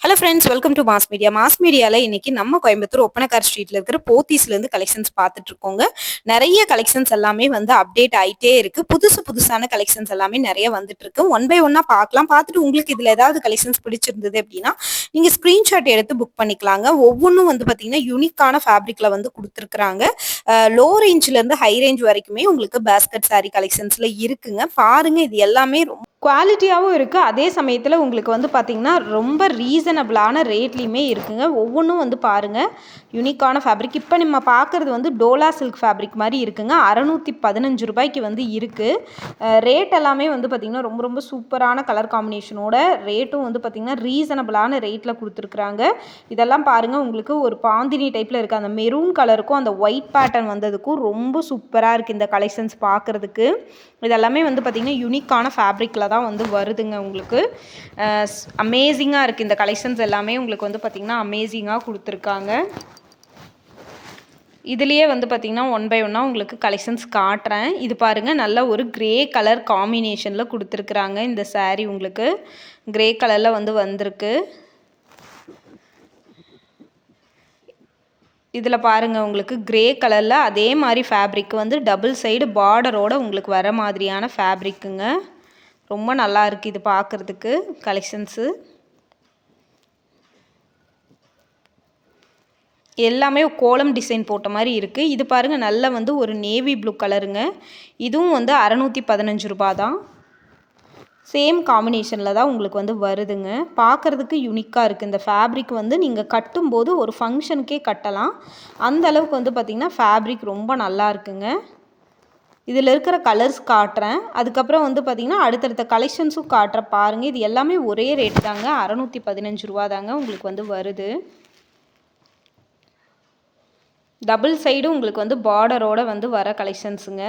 Hello friends, welcome to mass media. Mass மீடியாவில் இன்னைக்கு நம்ம கோயம்புத்தூர் ஒப்பனக்கார் ஸ்ட்ரீட்ல இருக்கிற போத்தீஸ்லேருந்து கலெக்ஷன்ஸ் பார்த்துட்டு இருக்கோங்க. நிறைய கலெக்ஷன்ஸ் எல்லாமே வந்து அப்டேட் ஆகிட்டே இருக்கு. புதுசான கலெக்ஷன்ஸ் எல்லாமே நிறைய வந்துட்டு இருக்கு. ஒன் பை ஒன்னா பார்க்கலாம். பார்த்துட்டு உங்களுக்கு இதில் ஏதாவது கலெக்ஷன்ஸ் பிடிச்சிருந்தது அப்படின்னா நீங்கள் ஸ்க்ரீன்ஷாட் எடுத்து புக் பண்ணிக்கலாங்க. ஒவ்வொன்றும் வந்து பார்த்தீங்கன்னா யூனிக்கான ஃபேப்ரிக்ல வந்து கொடுத்துருக்குறாங்க. லோ ரேஞ்சிலேருந்து ஹை ரேஞ்ச் வரைக்குமே உங்களுக்கு பேஸ்கட் சாரீ கலெக்ஷன்ஸில் இருக்குங்க. பாருங்க, இது எல்லாமே ரொம்ப குவாலிட்டியாகவும் இருக்குது. அதே சமயத்தில் உங்களுக்கு வந்து பார்த்திங்கன்னா ரொம்ப ரீசனபிளான ரேட்லேயுமே இருக்குங்க. ஒவ்வொன்றும் வந்து பாருங்கள், யூனிக்கான ஃபேப்ரிக். இப்போ நம்ம பார்க்குறது வந்து டோலா சில்க் ஃபேப்ரிக் மாதிரி இருக்குங்க. 615 ரூபாய்க்கு வந்து இருக்குது. ரேட் எல்லாமே வந்து பார்த்திங்கன்னா ரொம்ப ரொம்ப சூப்பரான கலர் காம்பினேஷனோட ரேட்டும் வந்து பார்த்திங்கன்னா ரீசனபிளான ரேட்டில் கொடுத்துருக்குறாங்க. இதெல்லாம் பாருங்கள், உங்களுக்கு ஒரு பாந்தினி டைப்பில் இருக்குது. அந்த மெரூன் கலருக்கும் அந்த ஒயிட் பேட்டர்ன் வந்ததுக்கும் ரொம்ப சூப்பராக இருக்குது இந்த கலெக்ஷன்ஸ் பார்க்குறதுக்கு. இதெல்லாமே வந்து பார்த்திங்கன்னா யூனிக்கான ஃபேப்ரிக்கில் தான் வந்து வருதுங்க. உங்களுக்கு அமேசிங்காக இருக்குது இந்த கலெக்ஷன்ஸ் எல்லாமே. உங்களுக்கு வந்து பார்த்திங்கன்னா அமேசிங்காக கொடுத்துருக்காங்க. இதுலேயே வந்து பார்த்திங்கன்னா ஒன் பை ஒன்னாக உங்களுக்கு கலெக்ஷன்ஸ் காட்டுறேன். இது பாருங்கள், நல்ல ஒரு க்ரே கலர் காம்பினேஷனில் கொடுத்துருக்குறாங்க. இந்த சாரீ உங்களுக்கு க்ரே கலரில் வந்து வந்திருக்கு. இதில் பாருங்கள், உங்களுக்கு க்ரே கலரில் அதே மாதிரி ஃபேப்ரிக் வந்து டபுள் சைடு பார்டரோடு உங்களுக்கு வர மாதிரியான ஃபேப்ரிக்குங்க. ரொம்ப நல்லா இருக்குது இது பார்க்குறதுக்கு கலெக்ஷன்ஸு. எல்லாமே கோலம் டிசைன் போட்ட மாதிரி இருக்குது. இது பாருங்கள், நல்ல வந்து ஒரு நேவி ப்ளூ கலருங்க. இதுவும் வந்து 615 ரூபா தான். சேம் காம்பினேஷனில் தான் உங்களுக்கு வந்து வருதுங்க. பார்க்குறதுக்கு யூனிக்காக இருக்குது. இந்த ஃபேப்ரிக் வந்து நீங்கள் கட்டும்போது ஒரு ஃபங்க்ஷனுக்கே கட்டலாம். அந்த அளவுக்கு வந்து பார்த்திங்கன்னா ஃபேப்ரிக் ரொம்ப நல்லா இருக்குங்க. இதில் இருக்கிற கலர்ஸ் காட்டுறேன். அதுக்கப்புறம் வந்து பார்த்திங்கன்னா அடுத்தடுத்த கலெக்ஷன்ஸும் காட்டுறேன் பாருங்கள். இது எல்லாமே ஒரே ரேட் தாங்க, 615 ரூபா தாங்க உங்களுக்கு வந்து வருது. டபுள் சைடும் உங்களுக்கு வந்து பார்டரோடு வந்து வர கலெக்ஷன்ஸுங்க.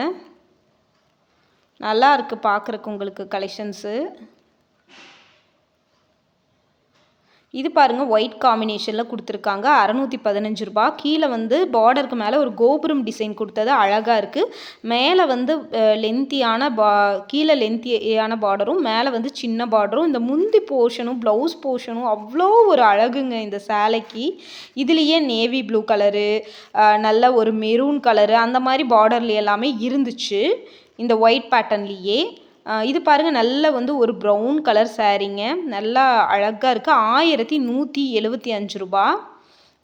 நல்லா இருக்குது பார்க்குறக்கு உங்களுக்கு கலெக்ஷன்ஸு. இது பாருங்கள், ஒயிட் காம்பினேஷனில் கொடுத்துருக்காங்க. 615 ரூபா. கீழே வந்து பார்டருக்கு மேலே ஒரு கோபுரம் டிசைன் கொடுத்தது அழகாக இருக்குது. மேலே வந்து லென்த்தியான கீழே லென்த்தியான பார்டரும் மேலே வந்து சின்ன பார்டரும், இந்த முந்தி போர்ஷனும் ப்ளவுஸ் போர்ஷனும் அவ்வளோ ஒரு அழகுங்க இந்த சேலைக்கு. இதுலேயே நேவி ப்ளூ கலரு, நல்ல ஒரு மெரூன் கலரு, அந்த மாதிரி பார்டர்ல எல்லாமே இருந்துச்சு இந்த ஒயிட் பேட்டர்ன்லேயே. இது பாருங்கள், நல்ல வந்து ஒரு ப்ரௌன் கலர் சாரீங்க. நல்லா அழகாக இருக்குது. 1175 ரூபா.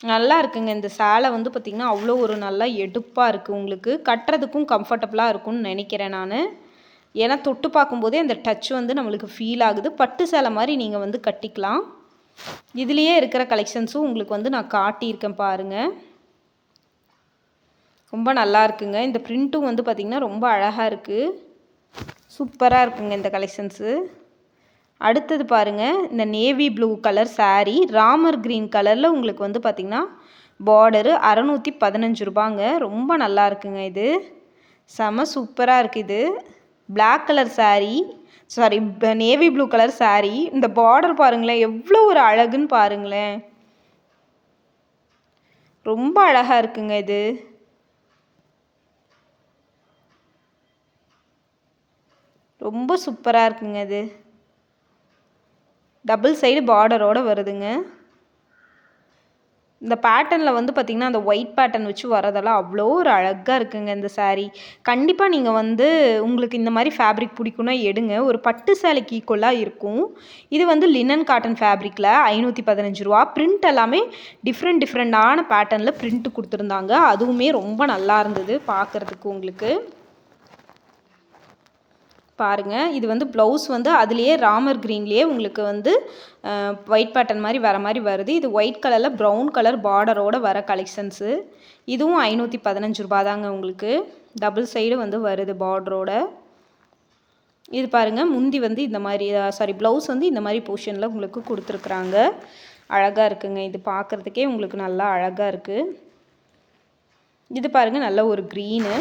நல்லா இருக்குங்க இந்த சேலை வந்து பார்த்திங்கன்னா அவ்வளோ ஒரு நல்லா எடுப்பாக இருக்குது. உங்களுக்கு கட்டுறதுக்கும் கம்ஃபர்டபுளாக இருக்கும்னு நினைக்கிறேன் நான். ஏன்னா தொட்டு பார்க்கும்போதே அந்த டச் வந்து நம்மளுக்கு ஃபீல் ஆகுது. பட்டு சேலை மாதிரி நீங்கள் வந்து கட்டிக்கலாம். இதுலேயே இருக்கிற கலெக்ஷன்ஸும் உங்களுக்கு வந்து நான் காட்டியிருக்கேன் பாருங்கள். ரொம்ப நல்லா இருக்குங்க. இந்த பிரிண்ட்டும் வந்து பார்த்திங்கன்னா ரொம்ப அழகாக இருக்குது. சூப்பராக இருக்குங்க இந்த கலெக்ஷன்ஸு. அடுத்தது பாருங்கள், இந்த navy blue colour sari Ramar green கலரில் உங்களுக்கு வந்து பார்த்திங்கன்னா பார்டரு 615 ரூபாங்க. ரொம்ப நல்லா இருக்குங்க. இது செம சூப்பராக இருக்குது. இது black colour sari, sorry navy blue colour sari. இந்த பார்டர் பாருங்களேன், எவ்வளோ ஒரு அழகுன்னு பாருங்களேன். ரொம்ப அழகாக இருக்குங்க இது. ரொம்ப சூப்பராக இருக்குங்க இது. டபுள் சைடு பார்டரோடு வருதுங்க. இந்த பேட்டர்னில் வந்து பார்த்திங்கன்னா அந்த ஒயிட் பேட்டர்ன் வச்சு வரதெல்லாம் அவ்வளோ ஒரு அழகாக இருக்குங்க இந்த சாரீ. கண்டிப்பாக நீங்கள் வந்து உங்களுக்கு இந்த மாதிரி ஃபேப்ரிக் பிடிக்குன்னா எடுங்க. ஒரு பட்டு சேலைக்கு ஈக்குவலாக இருக்கும். இது வந்து லினன் காட்டன் ஃபேப்ரிக்கில் 515 ரூபா. பிரிண்ட் எல்லாமே டிஃப்ரெண்டான பேட்டர்னில் பிரிண்ட் கொடுத்துருந்தாங்க. அதுவுமே ரொம்ப நல்லா இருந்தது பார்க்குறதுக்கு உங்களுக்கு. பாருங்கள், இது வந்து ப்ளவுஸ் வந்து அதுலேயே ராமர் க்ரீன்லேயே உங்களுக்கு வந்து ஒயிட் பேட்டர்ன் மாதிரி வர மாதிரி வருது. இது ஒயிட் கலரில் ப்ரௌன் கலர் பார்டரோடு வர கலெக்ஷன்ஸு. இதுவும் 515 ரூபா தாங்க உங்களுக்கு. டபுள் சைடு வந்து வருது பார்டரோட. இது பாருங்கள், முந்தி வந்து இந்த மாதிரி ப்ளவுஸ் வந்து இந்த மாதிரி போர்ஷனில் உங்களுக்கு கொடுத்துருக்குறாங்க. அழகாக இருக்குங்க. இது பார்க்குறதுக்கே உங்களுக்கு நல்லா அழகாக இருக்குது. இது பாருங்கள், நல்ல ஒரு க்ரீனு,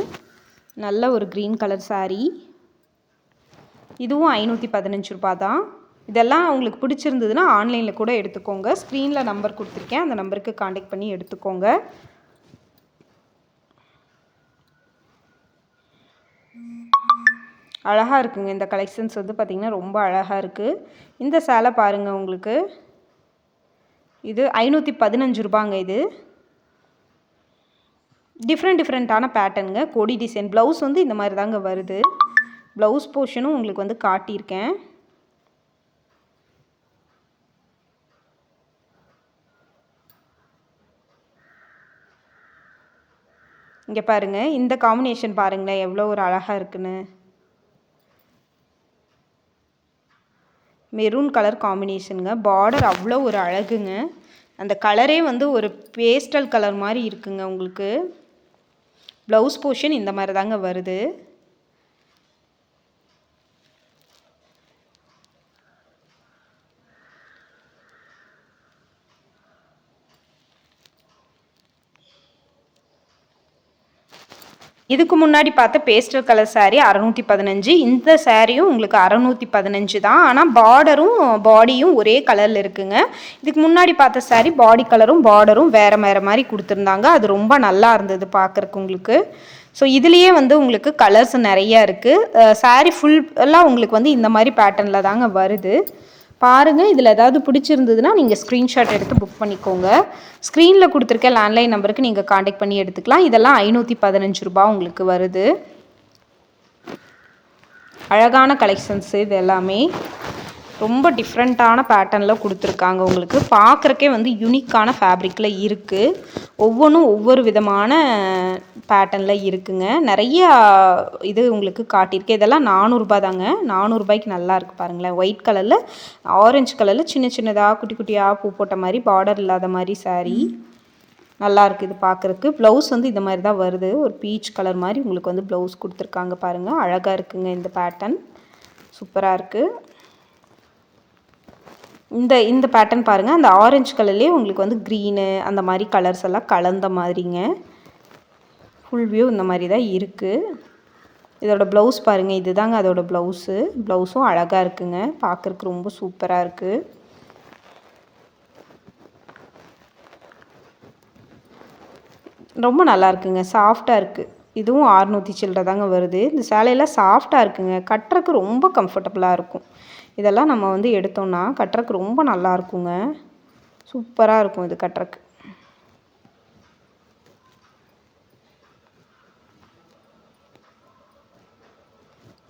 நல்ல ஒரு க்ரீன் கலர் சாரீ. இதுவும் 515 ரூபா தான். இதெல்லாம் உங்களுக்கு பிடிச்சிருந்ததுன்னா ஆன்லைனில் கூட எடுத்துக்கோங்க. ஸ்க்ரீனில் நம்பர் கொடுத்துருக்கேன், அந்த நம்பருக்கு காண்டாக்ட் பண்ணி எடுத்துக்கோங்க. அழகாக இருக்குங்க இந்த கலெக்ஷன்ஸ் வந்து பார்த்திங்கன்னா ரொம்ப அழகாக இருக்குது. இந்த சேலை பாருங்கள், உங்களுக்கு இது 515 ரூபாங்க. இது டிஃப்ரெண்ட்டான பேட்டர்னுங்க. கொடி டிசைன். ப்ளவுஸ் வந்து இந்த மாதிரி தாங்க வருது. ப்ளவுஸ் போர்ஷனும் உங்களுக்கு வந்து காட்டியிருக்கேன். இங்கே பாருங்கள், இந்த காம்பினேஷன் பாருங்களேன் எவ்வளோ ஒரு அழகாக இருக்குன்னு. Maroon colour காம்பினேஷனுங்க. பார்டர் அவ்வளோ ஒரு அழகுங்க. அந்த கலரே வந்து ஒரு பேஸ்டல் கலர் மாதிரி இருக்குங்க உங்களுக்கு. ப்ளவுஸ் போர்ஷன் இந்த மாதிரி தாங்க வருது. இதுக்கு முன்னாடி பார்த்த பேஸ்டல் கலர் சாரீ 615. இந்த சாரியும் உங்களுக்கு 615 தான். ஆனால் பார்டரும் பாடியும் ஒரே கலரில் இருக்குங்க. இதுக்கு முன்னாடி பார்த்த சாரீ பாடி கலரும் பார்டரும் வேறு மாதிரி கொடுத்துருந்தாங்க. அது ரொம்ப நல்லா இருந்தது பார்க்குறக்கு உங்களுக்கு. ஸோ இதுலேயே வந்து உங்களுக்கு கலர்ஸ் நிறையா இருக்குது. சாரீ ஃபுல்லாக உங்களுக்கு வந்து இந்த மாதிரி பேட்டர்னில் தாங்க வருது. பாருங்கள், இதில் ஏதாவது பிடிச்சிருந்ததுன்னா நீங்கள் ஸ்க்ரீன்ஷாட் எடுத்து புக் பண்ணிக்கோங்க. ஸ்க்ரீனில் கொடுத்துருக்க லேண்ட்லைன் நம்பருக்கு நீங்கள் காண்டாக்ட் பண்ணி எடுத்துக்கலாம். இதெல்லாம் 515 ரூபா உங்களுக்கு வருது. அழகான கலெக்ஷன்ஸு இது எல்லாமே. ரொம்ப டிஃப்ரெண்ட்டான பேட்டர்னில் கொடுத்துருக்காங்க உங்களுக்கு. பார்க்குறக்கே வந்து யூனிக்கான ஃபேப்ரிக்கில் இருக்குது. ஒவ்வொன்றும் ஒவ்வொரு விதமான பேட்டர்னில் இருக்குங்க. நிறையா இது உங்களுக்கு காட்டியிருக்கு. இதெல்லாம் 400 தாங்க. 400 ரூபாய்க்கு நல்லா இருக்குது பாருங்களேன். ஒயிட் கலரில் ஆரஞ்சு கலரில் சின்ன சின்னதாக குட்டி குட்டியாக பூ போட்ட மாதிரி பார்டர் இல்லாத மாதிரி சாரீ நல்லா இருக்குது இது பார்க்குறக்கு. ப்ளவுஸ் வந்து இந்த மாதிரி தான் வருது. ஒரு பீச் கலர் மாதிரி உங்களுக்கு வந்து ப்ளவுஸ் கொடுத்துருக்காங்க பாருங்கள். அழகாக இருக்குங்க இந்த பேட்டர்ன். சூப்பராக இருக்குது. இந்த பேட்டர்ன் பாருங்கள். அந்த ஆரஞ்சு கலர்லேயே உங்களுக்கு வந்து க்ரீனு அந்த மாதிரி கலர்ஸ் எல்லாம் கலந்த மாதிரிங்க. ஃபுல் வியூ இந்த மாதிரி தான் இருக்குது. இதோட ப்ளவுஸ் பாருங்கள். இது தாங்க அதோட ப்ளவுஸு. ப்ளவுஸும் அழகாக இருக்குங்க. பார்க்குறக்கு ரொம்ப சூப்பராக இருக்குது. ரொம்ப நல்லா இருக்குங்க. சாஃப்டாக இருக்குது. இதுவும் 600 சில்லறை தாங்க வருது. இந்த சேலையெல்லாம் சாஃப்டாக இருக்குங்க. கட்டுறக்கு ரொம்ப கம்ஃபர்டபுளாக இருக்கும். இதெல்லாம் நம்ம வந்து எடுத்தோம்னா கட்டுறக்கு ரொம்ப நல்லா இருக்குங்க. சூப்பராக இருக்கும் இது கட்டுறக்கு.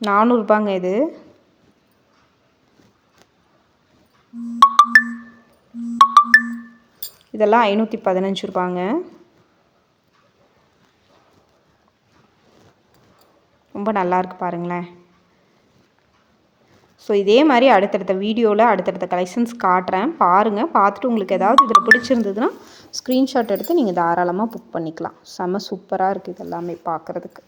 ₹400 இது. இதெல்லாம் ₹515. ரொம்ப நல்லா இருக்கு பாருங்களேன். ஸோ இதே மாதிரி அடுத்தடுத்த வீடியோவில் அடுத்தடுத்த கலெக்ஷன்ஸ் காட்டுறேன். பாருங்கள். பார்த்துட்டு உங்களுக்கு ஏதாவது இதில் பிடிச்சிருந்ததுன்னா ஸ்க்ரீன்ஷாட் எடுத்து நீங்கள் தாராளமாக புக் பண்ணிக்கலாம். செம்ம சூப்பராக இருக்குது இது எல்லாமே பார்க்குறதுக்கு.